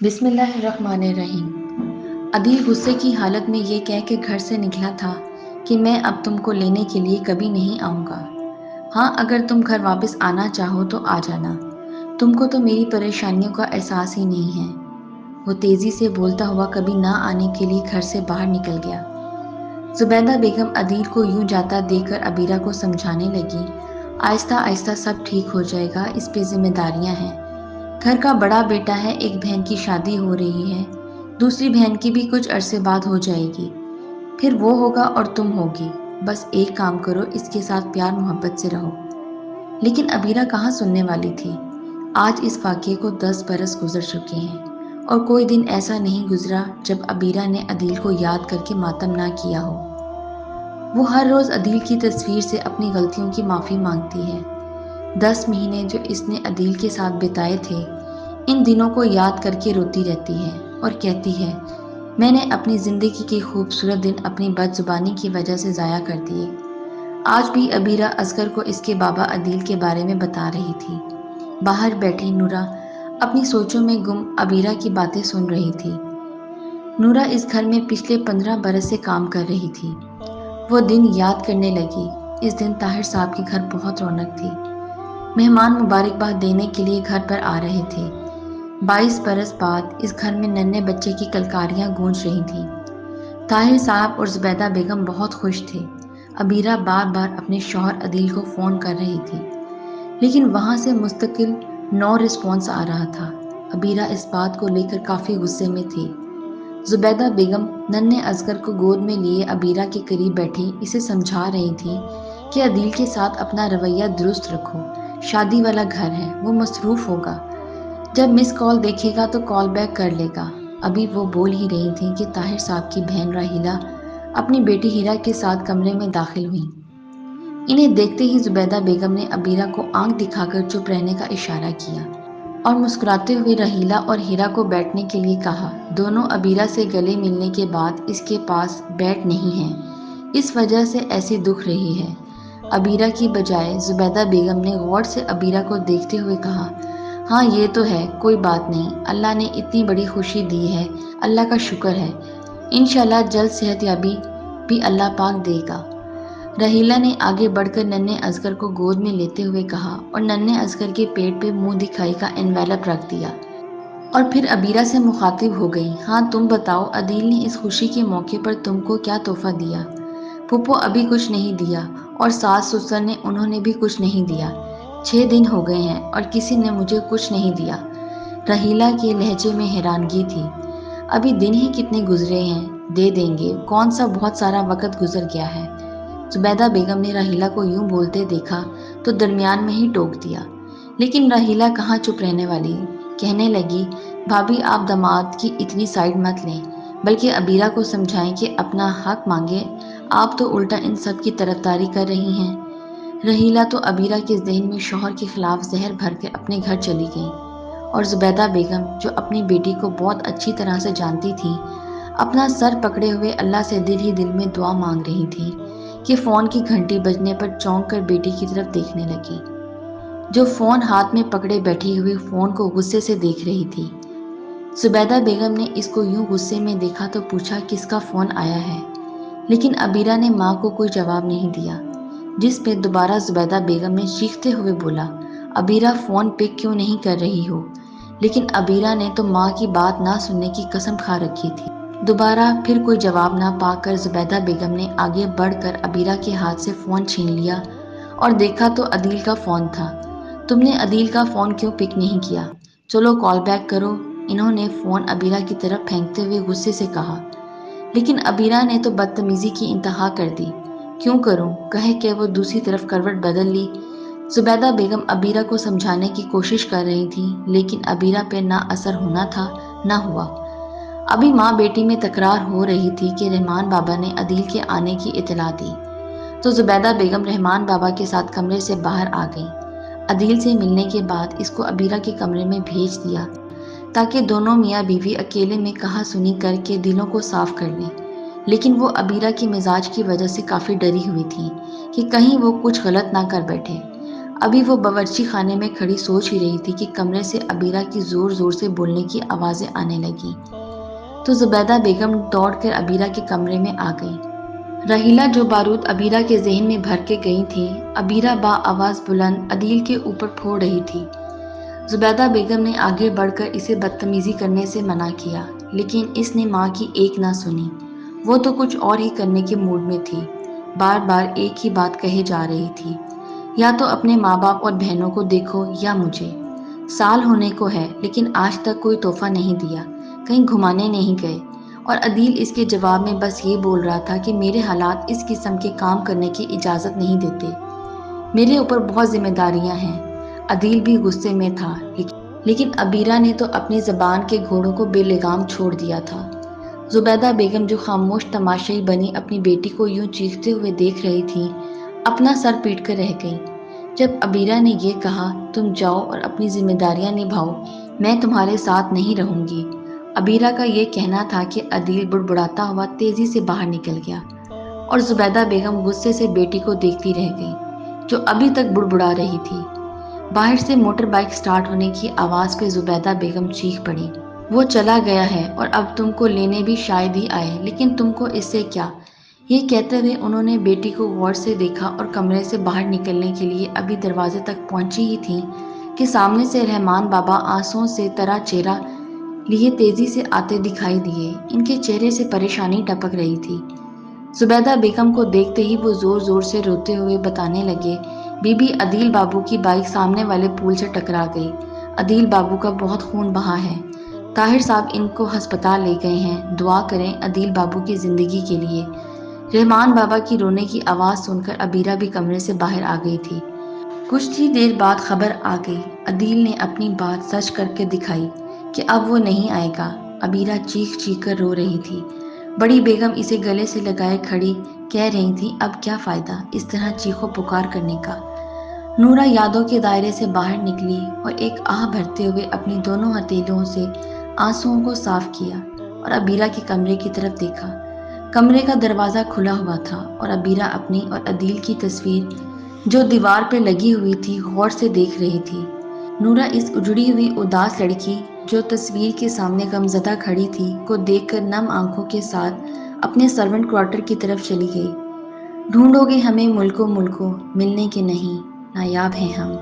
بسم اللہ الرحمن الرحیم۔ عدیل غصے کی حالت میں یہ کہہ کے گھر سے نکلا تھا کہ میں اب تم کو لینے کے لیے کبھی نہیں آؤں گا۔ ہاں، اگر تم گھر واپس آنا چاہو تو آ جانا، تم کو تو میری پریشانیوں کا احساس ہی نہیں ہے۔ وہ تیزی سے بولتا ہوا کبھی نہ آنے کے لیے گھر سے باہر نکل گیا۔ زبیدہ بیگم عدیل کو یوں جاتا دیکھ کر عبیرہ کو سمجھانے لگی، آہستہ آہستہ سب ٹھیک ہو جائے گا، اس پہ ذمہ داریاں ہیں۔ گھر کا بڑا بیٹا ہے، ایک بہن کی شادی ہو رہی ہے، دوسری بہن کی بھی کچھ عرصے بعد ہو جائے گی، پھر وہ ہوگا اور تم ہوگی۔ بس ایک کام کرو، اس کے ساتھ پیار محبت سے رہو۔ لیکن عبیرہ کہاں سننے والی تھی۔ آج اس واقعے کو 10 برس گزر چکے ہیں اور کوئی دن ایسا نہیں گزرا جب عبیرہ نے عدیل کو یاد کر کے ماتم نہ کیا ہو۔ وہ ہر روز عدیل کی تصویر سے اپنی غلطیوں کی معافی مانگتی ہے۔ 10 مہینے جو اس نے عدیل کے ساتھ بتائے تھے، ان دنوں کو یاد کر کے روتی رہتی ہے اور کہتی ہے، میں نے اپنی زندگی کے خوبصورت دن اپنی بد زبانی کی وجہ سے ضائع کر دیے۔ آج بھی عبیرہ اصغر کو اس کے بابا عدیل کے بارے میں بتا رہی تھی۔ باہر بیٹھی نورا اپنی سوچوں میں گم عبیرہ کی باتیں سن رہی تھی۔ نورا اس گھر میں پچھلے 15 برس سے کام کر رہی تھی۔ وہ دن یاد کرنے لگی۔ اس دن طاہر صاحب کے گھر بہت رونق تھی۔ مہمان مبارکباد دینے کے لیے گھر پر آ رہے تھے۔ 22 برس بعد اس گھر میں ننھے بچے کی کلکاریاں گونج رہی تھیں۔ طاہر صاحب اور زبیدہ بیگم بہت خوش تھے۔ عبیرہ بار بار اپنے شوہر عدیل کو فون کر رہی تھی، لیکن وہاں سے مستقل نو رسپانس آ رہا تھا۔ عبیرہ اس بات کو لے کر کافی غصے میں تھی۔ زبیدہ بیگم ننھے اصغر کو گود میں لیے عبیرہ کے قریب بیٹھی اسے سمجھا رہی تھی کہ عدیل کے ساتھ اپنا رویہ درست رکھو، شادی والا گھر ہے، وہ مصروف ہوگا، جب مس کال دیکھے گا تو کال بیک کر لے گا۔ ابھی وہ بول ہی رہی تھی کہ طاہر صاحب کی بہن راحیلہ اپنی بیٹی ہیرا کے ساتھ کمرے میں داخل ہوئیں۔ انہیں دیکھتے ہی زبیدہ بیگم نے عبیرہ کو آنکھ دکھا کر چپ رہنے کا اشارہ کیا اور مسکراتے ہوئے راحیلہ اور ہیرا کو بیٹھنے کے لیے کہا۔ دونوں عبیرہ سے گلے ملنے کے بعد اس کے پاس بیٹ نہیں ہے، اس وجہ سے ایسی دکھ رہی ہے۔ عبیرہ کی بجائے زبیدہ بیگم نے غور سے عبیرہ کو دیکھتے ہوئے کہا، ہاں یہ تو ہے، کوئی بات نہیں، اللہ نے اتنی بڑی خوشی دی ہے، اللہ کا شکر ہے، انشاءاللہ جلد صحت یابی بھی اللہ پاک دے گا۔ راحیلہ نے آگے بڑھ کر ننھے اصغر کو گود میں لیتے ہوئے کہا اور ننھے اصغر کے پیٹ پہ منہ دکھائی کا انویلپ رکھ دیا اور پھر عبیرہ سے مخاطب ہو گئی، ہاں تم بتاؤ، عدیل نے اس خوشی کے موقع پر تم کو کیا تحفہ دیا؟ پھپھو ابھی کچھ نہیں دیا اور ساس سسر نے انہوں نے بھی کچھ نہیں دیا۔ 6 دن ہو گئے ہیں اور کسی نے مجھے کچھ نہیں دیا۔ راحیلہ کے لہجے میں حیرانگی تھی۔ ابھی دن ہی کتنے گزرے ہیں، دے دیں گے، کون سا بہت سارا وقت گزر گیا ہے۔ زبیدہ بیگم نے راحیلہ کو یوں بولتے دیکھا تو درمیان میں ہی ٹوک دیا، لیکن راحیلہ کہاں چپ رہنے والی، کہنے لگی، بھابھی آپ داماد کی اتنی سائیڈ مت لیں، بلکہ عبیرہ کو سمجھائیں کہ اپنا حق مانگے، آپ تو الٹا ان سب کی طرفداری کر رہی ہیں۔ راحیلہ تو عبیرہ کے ذہن میں شوہر کے خلاف زہر بھر کے اپنے گھر چلی گئیں اور زبیدہ بیگم جو اپنی بیٹی کو بہت اچھی طرح سے جانتی تھی، اپنا سر پکڑے ہوئے اللہ سے دل ہی دل میں دعا مانگ رہی تھی کہ فون کی گھنٹی بجنے پر چونک کر بیٹی کی طرف دیکھنے لگی، جو فون ہاتھ میں پکڑے بیٹھی ہوئی فون کو غصے سے دیکھ رہی تھی۔ زبیدہ بیگم نے اس کو یوں غصے میں دیکھا تو پوچھا، کس کا فون آیا ہے؟ لیکن عبیرہ نے ماں کو کوئی جواب نہیں دیا، جس پہ دوبارہ زبیدہ بیگم نے چیختے ہوئے بولا، عبیرہ فون پک کیوں نہیں کر رہی ہو؟ لیکن عبیرہ نے تو ماں کی بات نہ سننے کی قسم کھا رکھی تھی۔ دوبارہ پھر کوئی جواب نہ پا کر زبیدہ بیگم نے آگے بڑھ کر عبیرہ کے ہاتھ سے فون چھین لیا اور دیکھا تو عدیل کا فون تھا۔ تم نے عدیل کا فون کیوں پک نہیں کیا؟ چلو کال بیک کرو، انہوں نے فون عبیرہ کی طرف پھینکتے ہوئے غصے سے کہا۔ لیکن عبیرہ نے تو بدتمیزی کی انتہا کر دی۔ کیوں کروں، کہہ کے وہ دوسری طرف کروٹ بدل لی۔ زبیدہ بیگم عبیرہ کو سمجھانے کی کوشش کر رہی تھی، لیکن عبیرہ پہ نہ اثر ہونا تھا نہ ہوا۔ ابھی ماں بیٹی میں تکرار ہو رہی تھی کہ رحمان بابا نے عدیل کے آنے کی اطلاع دی، تو زبیدہ بیگم رحمان بابا کے ساتھ کمرے سے باہر آ گئیں۔ عدیل سے ملنے کے بعد اس کو عبیرہ کے کمرے میں بھیج دیا تاکہ دونوں میاں بیوی اکیلے میں کہا سنی کر کے دلوں کو صاف کر لیں، لیکن وہ عبیرہ کے مزاج کی وجہ سے کافی ڈری ہوئی تھی کہ کہیں وہ کچھ غلط نہ کر بیٹھے۔ ابھی وہ باورچی خانے میں کھڑی سوچ ہی رہی تھی کہ کمرے سے عبیرہ کی زور زور سے بولنے کی آوازیں آنے لگیں تو زبیدہ بیگم دوڑ کر عبیرہ کے کمرے میں آ گئی۔ رحیلہ جو بارود عبیرہ کے ذہن میں بھر کے گئی تھی، عبیرہ با آواز بلند عدیل کے اوپر پھوڑ رہی تھی۔ زبیدہ بیگم نے آگے بڑھ کر اسے بدتمیزی کرنے سے منع کیا، لیکن اس نے ماں کی ایک نہ سنی۔ وہ تو کچھ اور ہی کرنے کے موڈ میں تھی، بار بار ایک ہی بات کہے جا رہی تھی، یا تو اپنے ماں باپ اور بہنوں کو دیکھو یا مجھے۔ سال ہونے کو ہے لیکن آج تک کوئی تحفہ نہیں دیا، کہیں گھمانے نہیں گئے، اور عدیل اس کے جواب میں بس یہ بول رہا تھا کہ میرے حالات اس قسم کے کام کرنے کی اجازت نہیں دیتے، میرے اوپر بہت ذمہ داریاں ہیں۔ عدیل بھی غصے میں تھا، لیکن عبیرہ نے تو اپنی زبان کے گھوڑوں کو بے لگام چھوڑ دیا تھا۔ زبیدہ بیگم جو خاموش تماشائی بنی اپنی بیٹی کو یوں چیختے ہوئے دیکھ رہی تھی، اپنا سر پیٹ کر رہ گئی۔ جب عبیرہ نے یہ کہا، تم جاؤ اور اپنی ذمہ داریاں نبھاؤ، میں تمہارے ساتھ نہیں رہوں گی، عبیرہ کا یہ کہنا تھا کہ عدیل بڑبڑاتا ہوا تیزی سے باہر نکل گیا، اور زبیدہ بیگم غصے سے بیٹی کو دیکھتی رہ گئی، جو ابھی تک بڑبڑا رہی تھی۔ باہر سے موٹر بائیک سٹارٹ ہونے کی آواز پہ زبیدہ بیگم چیخ پڑی، وہ چلا گیا ہے اور اب تم کو لینے بھی شاید ہی آئے، لیکن تم کو اس سے کیا؟ یہ کہتے ہوئے انہوں نے بیٹی کو غور سے دیکھا اور کمرے سے باہر نکلنے کے لیے ابھی دروازے تک پہنچی ہی تھی کہ سامنے سے رحمان بابا آنسوؤں سے ترا چہرہ لیے تیزی سے آتے دکھائی دیے۔ ان کے چہرے سے پریشانی ٹپک رہی تھی۔ زبیدہ بیگم کو دیکھتے ہی وہ زور زور سے روتے ہوئے بتانے لگے، بی بی عدیل بابو کی بائک سامنے والے پول سے ٹکرا گئی، عدیل بابو کا بہت خون بہا ہے، طاہر صاحب ان کو ہسپتال لے گئے ہیں، دعا کریں عدیل بابو کی زندگی کے لیے۔ رحمان بابا کی رونے کی آواز سن کر عبیرہ بھی کمرے سے باہر آ گئی تھی۔ کچھ ہی دیر بعد خبر آ گئی، عدیل نے اپنی بات سچ کر کے دکھائی کہ اب وہ نہیں آئے گا۔ عبیرہ چیخ چیخ کر رو رہی تھی۔ بڑی بیگم اسے گلے سے لگائے کھڑی کہہ رہی تھی، اب کیا فائدہ اس طرح چیخو پکار کرنے کا۔ نورہ یادوں کے دائرے سے باہر نکلی اور ایک آہ بھرتے ہوئے اپنی دونوں ہتھیلیوں سے آنسوؤں کو صاف کیا اور عبیرہ کے کمرے کی طرف دیکھا۔ کمرے کا دروازہ کھلا ہوا تھا اور عبیرہ اپنی اور عدیل کی تصویر جو دیوار پہ لگی ہوئی تھی غور سے دیکھ رہی تھی۔ نورہ اس اجڑی ہوئی اداس لڑکی جو تصویر کے سامنے غمزدہ کھڑی تھی کو دیکھ کر نم آنکھوں کے ساتھ اپنے سرونٹ کوارٹر کی طرف چلی گئی۔ ڈھونڈو گے ہمیں ملکوں ملکوں، ملنے کے نہیں، نایاب ہیں ہم۔